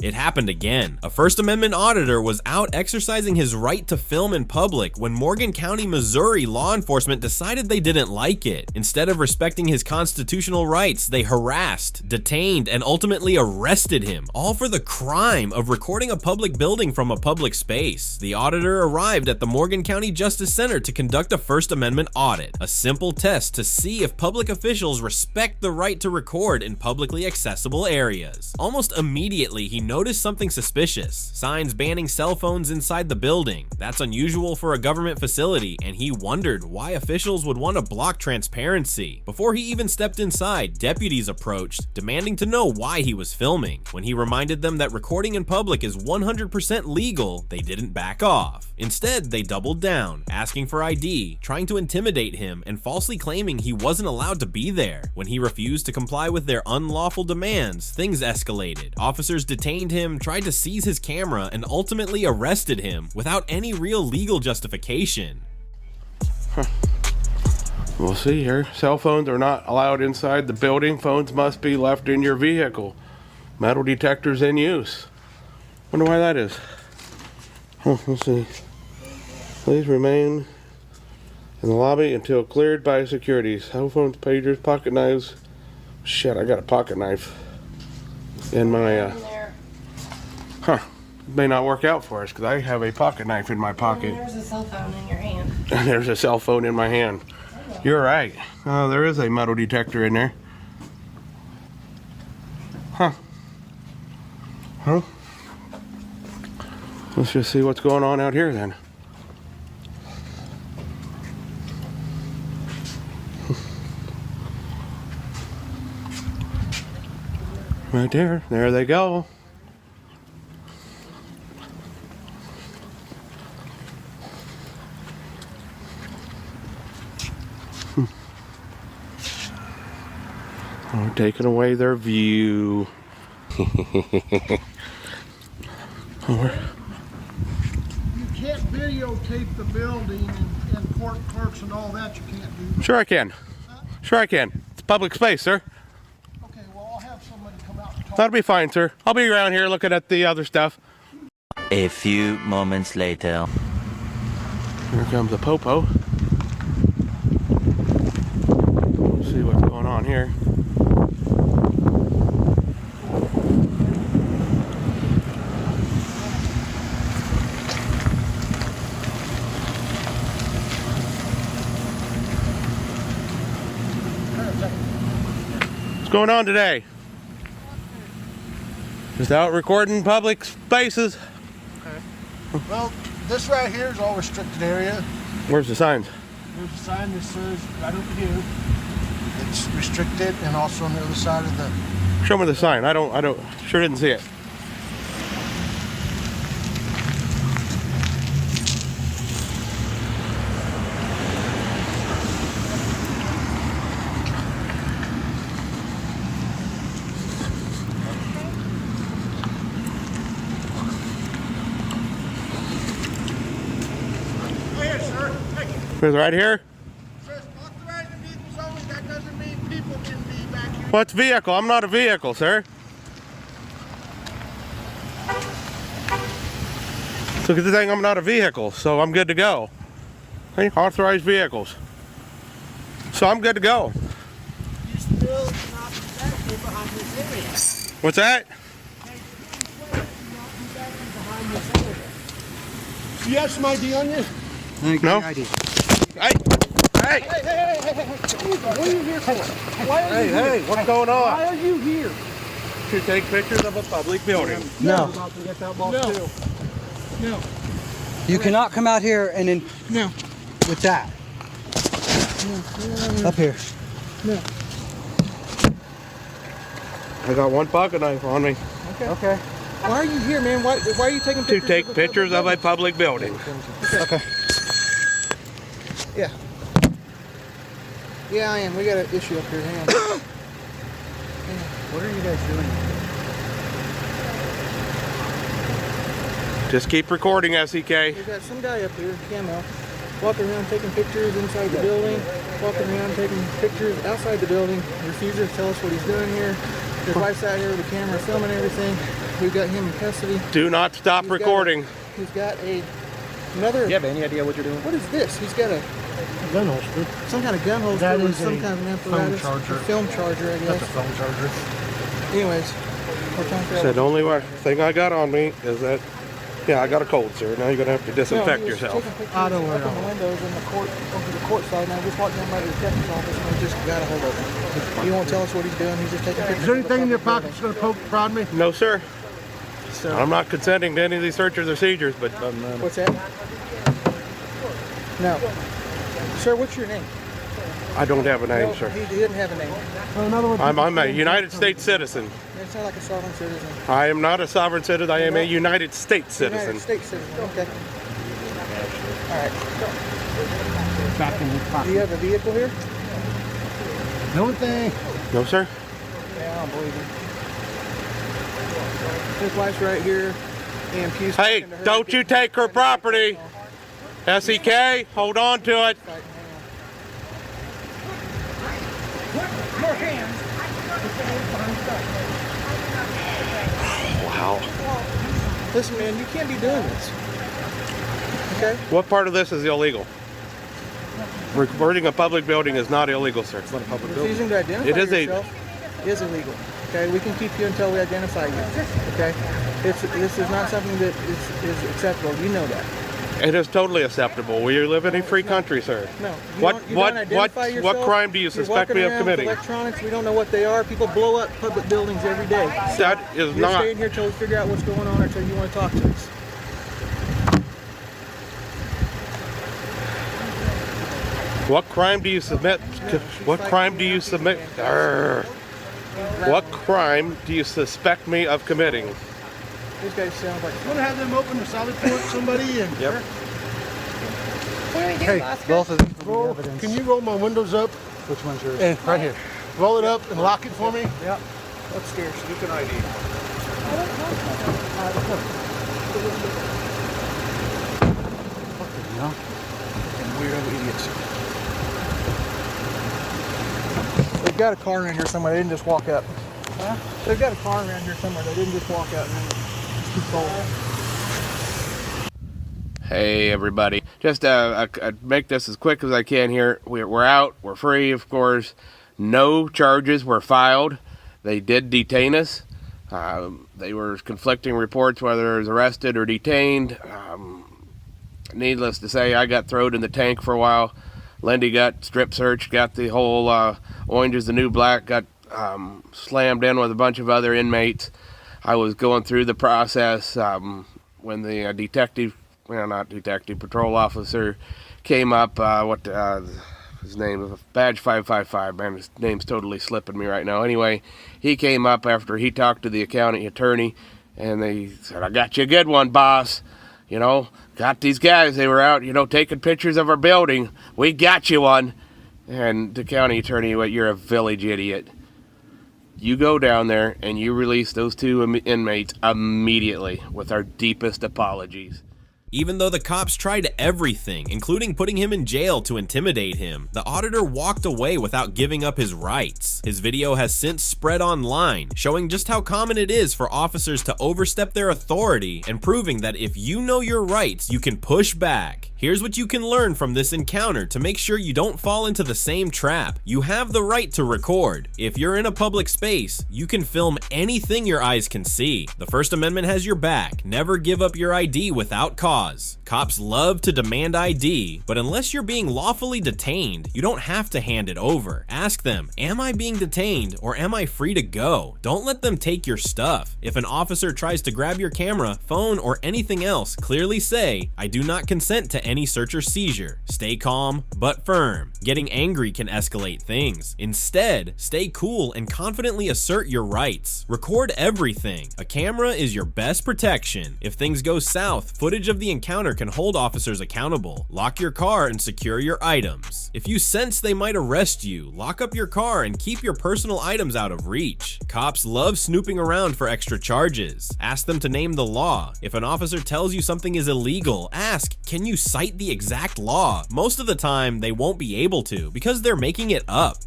It happened again. A First Amendment auditor was out exercising his right to film in public when Morgan County, Missouri law enforcement decided they didn't like it. Instead of respecting his constitutional rights, they harassed, detained, and ultimately arrested him, all for the crime of recording a public building from a public space. The auditor arrived at the Morgan County Justice Center to conduct a First Amendment audit, a simple test to see if public officials respect the right to record in publicly accessible areas. Almost immediately, he noticed something suspicious. Signs banning cell phones inside the building. That's unusual for a government facility, and he wondered why officials would want to block transparency. Before he even stepped inside, deputies approached, demanding to know why he was filming. When he reminded them that recording in public is 100% legal, they didn't back off. Instead, they doubled down, asking for ID, trying to intimidate him, and falsely claiming he wasn't allowed to be there. When he refused to comply with their unlawful demands, things escalated. Officers detained him, tried to seize his camera, and ultimately arrested him without any real legal justification. We'll see here. Cell phones are not allowed inside the building. Phones must be left in your vehicle. Metal detectors in use. Wonder why that is. Let's see. Please remain in the lobby until cleared by security. Cell phones, pagers, pocket knives. Shit, I got a pocket knife in my may not work out for us because I have a pocket knife in my pocket. And there's a cell phone in your hand. And there's a cell phone in my hand. You're right. There is a metal detector in there. Huh. Let's just see what's going on out here then. Right there. There they go. We're taking away their view. You can't videotape the building and court clerks and all that. You can't do. Sure I can. Huh? Sure I can. It's public space, sir. Okay, well I'll have somebody come out and talk. That'll be fine, sir. I'll be around here looking at the other stuff. A few moments later. Here comes a popo. Let's see what's going on here. What's going on today? Just out recording public spaces. Okay. Well, this right here is all restricted area. Where's the signs? There's a sign that says right over here. It's restricted, and also on the other side of the. Show me the sign. I don't. Sure didn't see it. It's right here? Says authorized vehicles only. That doesn't mean people can be back here. What's vehicle? I'm not a vehicle, sir. So good thing I'm not a vehicle, so I'm good to go. Okay, authorized vehicles. So I'm good to go. You still cannot be back here behind this area. What's that? Do you have some ID on you? No? ID. Hey! Hey! What are you here for? Why are you here? Hey, what's going on? Why are you here? To take pictures of a public building. No. No. You cannot come out here and then with that. Up here. No. I got one pocket knife on me. Okay. Why are you here, man? Why are you taking To pictures? take pictures of a public building. Okay. Yeah. Yeah, I am. We got an issue up here. Hang on. What are you guys doing? Just keep recording, SEK. We got some guy up here, camo, walking around taking pictures inside the building, walking around taking pictures outside the building, refuses to tell us what he's doing here. His wife's out here with the camera filming everything. We've got him in custody. Do not stop recording. He's got another. You have any idea what you're doing? What is this? He's got a Gun holster. some kind of gun holster That with is some a kind of an phone apparatus. charger. A film charger, I That's a guess. phone charger. Anyways, we're trying to figure out Said the only thing I got on me is that, yeah, I got a cold, sir. Now you're gonna have to disinfect he was yourself. taking pictures I don't worry up in the windows in the court, over the court side, and I just walked down by the detective's office and we just got a hold of him. He won't tell us what he's doing. He's just taking pictures. Is there of the anything in your public pocket that's gonna prod me? No, sir. building. So, I'm not consenting to any of these searches or seizures, but what's that? No. Sir, what's your name? I don't have a name, No, sir. he didn't have a name. Well, in other words, I'm a United States citizen. It's not like a sovereign citizen. I am not a sovereign citizen. I am a United States citizen. United States citizen. Okay. All right. back in his Do pocket. you have a vehicle here? The only thing. No, sir. Yeah, I don't believe you. His wife's right here. And Pew's Hey, talking to her. don't you take her property. SEK, hold on to it. Wow. Listen, man, you can't be doing this. Okay? What part of this is illegal? Recording a public building is not illegal, sir. It's not a public Refusing to identify It is yourself is illegal. Okay? We can keep you until we identify you. Okay? This is not something that is acceptable. You know that. It is totally acceptable. We live in a free country, sir. No. What What crime do you suspect me of committing? Electronics, we don't know what they are. People blow up public buildings every day. That is You're not. staying here till we figure out what's going on or till you want to talk to us. What crime do you submit? What crime do you submit? What crime do you suspect me of committing? These guys sound like. You want to have them open the solid port somebody and Yep. hey, Both of them. roll, can you roll my windows up Which one's yours? and right here, roll it up and lock it for me? Yep. Upstairs. You can ID. No? Weirdo idiots. They've got a car around here somewhere. They didn't just walk up. Huh? They've got a car around here somewhere. They didn't just walk up. It's too cold. Hey everybody, just make this as quick as I can here. We're out, we're free, of course. No charges were filed. They did detain us. They were conflicting reports whether I was arrested or detained. Needless to say, I got thrown in the tank for a while. Lindy got strip searched, got the whole Orange is the New Black, got slammed in with a bunch of other inmates. I was going through the process when the patrol officer came up. His name was Badge 555. Man, his name's totally slipping me right now. Anyway, he came up after he talked to the county attorney, and they said, "I got you a good one, boss. You know, got these guys. They were out, taking pictures of our building. We got you one." And the county attorney, "What? You're a village idiot. You go down there and you release those two inmates immediately with our deepest apologies." Even though the cops tried everything, including putting him in jail to intimidate him, the auditor walked away without giving up his rights. His video has since spread online, showing just how common it is for officers to overstep their authority and proving that if you know your rights, you can push back. Here's what you can learn from this encounter to make sure you don't fall into the same trap. You have the right to record. If you're in a public space, you can film anything your eyes can see. The First Amendment has your back. Never give up your ID without cause. Cops love to demand ID, but unless you're being lawfully detained, you don't have to hand it over. Ask them, am I being detained or am I free to go? Don't let them take your stuff. If an officer tries to grab your camera, phone, or anything else, clearly say, I do not consent to any search or seizure. Stay calm, but firm. Getting angry can escalate things. Instead, stay cool and confidently assert your rights. Record everything. A camera is your best protection. If things go south, footage of the encounter can hold officers accountable. Lock your car and secure your items. If you sense they might arrest you, lock up your car and keep your personal items out of reach. Cops love snooping around for extra charges. Ask them to name the law. If an officer tells you something is illegal, ask, can you cite the exact law? Most of the time, they won't be able to because they're making it up.